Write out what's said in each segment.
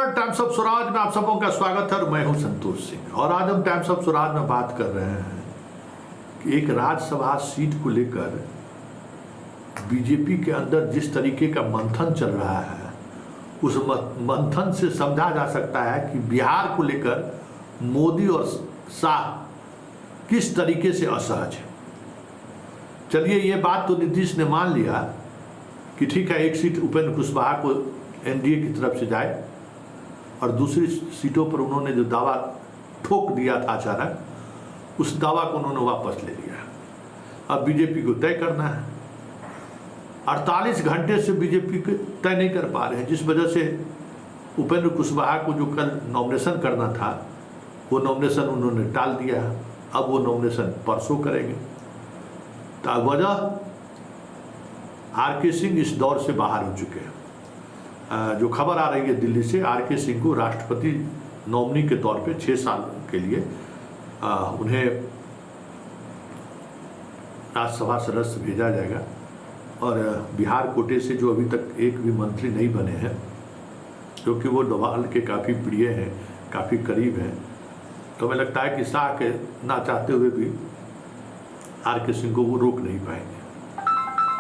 नमस्कार। Times of Swaraj में आप सबों का स्वागत है और मैं हूं संतोष सिंह। और आज हम टाइम्स ऑफ स्वराज में बात कर रहे हैं कि एक राज्यसभा सीट को लेकर बीजेपी के अंदर जिस तरीके का मंथन चल रहा है, उस मंथन से समझा जा सकता है कि बिहार को लेकर मोदी और शाह किस तरीके से असहज है। चलिए, ये बात तो नीतीश ने मान लिया कि ठीक है, एक सीट उपेंद्र कुशवाहा को एनडीए की तरफ से जाए, और दूसरी सीटों पर उन्होंने जो दावा ठोक दिया था अचानक, उस दावा को उन्होंने वापस ले लिया। अब बीजेपी को तय करना है। 48 घंटे से बीजेपी को तय नहीं कर पा रहे हैं, जिस वजह से उपेंद्र कुशवाहा को जो कल नॉमिनेशन करना था, वो नॉमिनेशन उन्होंने टाल दिया। अब वो नॉमिनेशन परसों करेंगे। तो वजह आर.के. सिंह इस दौर से बाहर हो चुके हैं। जो खबर आ रही है दिल्ली से, आर.के. सिंह को राष्ट्रपति नॉमिनी के तौर पे 6 साल के लिए उन्हें राज्यसभा सदस्य भेजा जाएगा। और बिहार कोटे से जो अभी तक एक भी मंत्री नहीं बने हैं, क्योंकि वो डोभाल के काफ़ी प्रिय हैं, काफ़ी करीब हैं, तो हमें लगता है कि शाह के ना चाहते हुए भी आर.के. सिंह को वो रोक नहीं पाएंगे।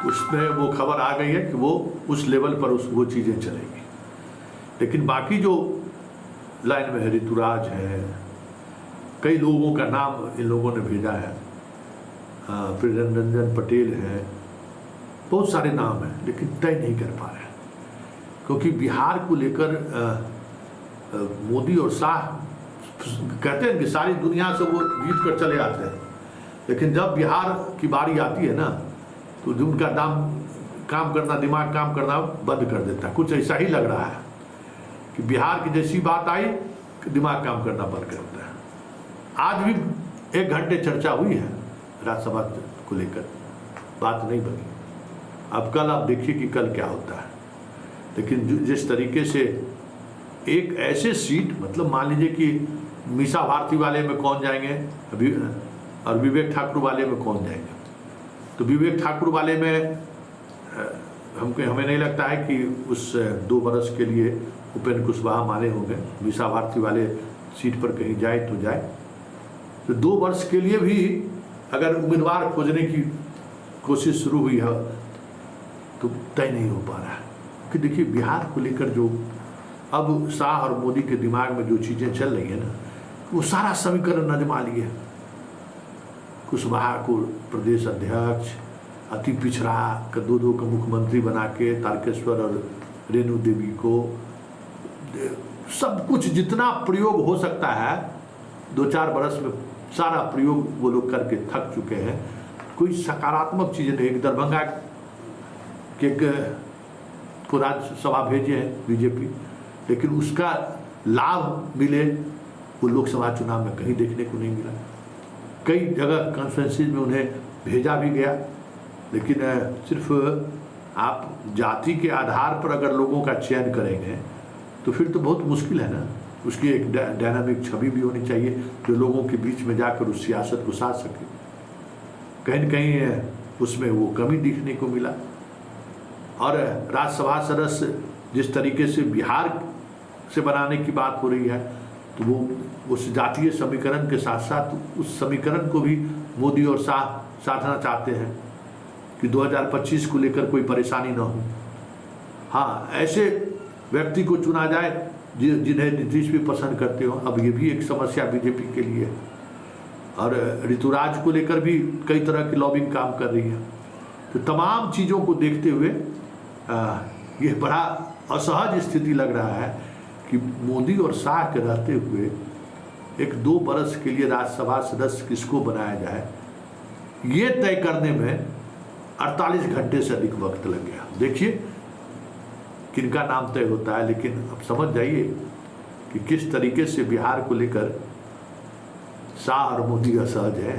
उसमें वो खबर आ गई है कि वो उस लेवल पर वो चीज़ें चलेंगी। लेकिन बाकी जो लाइन में है, ऋतुराज है, कई लोगों का नाम इन लोगों ने भेजा है, फिर रंजन पटेल है, बहुत सारे नाम हैं, लेकिन तय नहीं कर पा रहे हैं। क्योंकि बिहार को लेकर मोदी और शाह कहते हैं कि सारी दुनिया से वो जीत कर चले आते हैं, लेकिन जब बिहार की बारी आती है ना, तो जो उनका काम करना, दिमाग काम करना बंद कर देता है। कुछ ऐसा ही लग रहा है कि बिहार की जैसी बात आई कि दिमाग काम करना बंद कर देता है। आज भी 1 घंटे चर्चा हुई है राज्यसभा को लेकर, बात नहीं बनी। अब कल आप देखिए कि कल क्या होता है। लेकिन जिस तरीके से एक ऐसे सीट, मतलब मान लीजिए कि मीसा भारती वाले में कौन जाएंगे और विवेक ठाकुर वाले में कौन जाएंगे, तो विवेक ठाकुर वाले में हमें नहीं लगता है कि उस 2 बरस के लिए उपेंद्र कुशवाहा माने होंगे। मीसा भारती वाले सीट पर कहीं जाए तो जाए। तो 2 वर्ष के लिए भी अगर उम्मीदवार खोजने की कोशिश शुरू हुई है, तो तय नहीं हो पा रहा है। कि देखिए, बिहार को लेकर जो अब शाह और मोदी के दिमाग में जो चीज़ें चल रही हैं ना, वो सारा समीकरण नजमा लिए। कुशवाहा को प्रदेश अध्यक्ष, अति पिछड़ा का 2 का मुख्यमंत्री बना के, तारकेश्वर और रेणु देवी को, सब कुछ जितना प्रयोग हो सकता है 2-4 बरस में सारा प्रयोग वो लोग करके थक चुके हैं। कोई सकारात्मक चीज़ नहीं। एक दरभंगा के को राज्यसभा भेजे हैं बीजेपी, लेकिन उसका लाभ मिले वो लोकसभा चुनाव में कहीं देखने को नहीं मिला। कई जगह कॉन्फ्रेंसेज में उन्हें भेजा भी गया, लेकिन सिर्फ आप जाति के आधार पर अगर लोगों का चयन करेंगे तो फिर तो बहुत मुश्किल है ना। उसकी एक डायनामिक छवि भी होनी चाहिए जो लोगों के बीच में जाकर उस सियासत को साध सके। कहीं न कहीं उसमें वो कमी दिखने को मिला। और राज्यसभा सदस्य जिस तरीके से बिहार से बनाने की बात हो रही है, तो वो उस जातीय समीकरण के साथ साथ उस समीकरण को भी मोदी और शाह साधना चाहते हैं कि 2025 को लेकर कोई परेशानी ना हो। हाँ, ऐसे व्यक्ति को चुना जाए जिन्हें नीतीश भी पसंद करते हो। अब ये भी एक समस्या बीजेपी के लिए है। और ऋतुराज को लेकर भी कई तरह की लॉबिंग काम कर रही है। तो तमाम चीज़ों को देखते हुए ये बड़ा असहज स्थिति लग रहा है कि मोदी और शाह के रहते हुए एक 2 बरस के लिए राज्यसभा सदस्य किसको बनाया जाए, ये तय करने में 48 घंटे से अधिक वक्त लग गया। देखिए किनका नाम तय होता है, लेकिन अब समझ जाइए कि किस तरीके से बिहार को लेकर शाह और मोदी असहज है।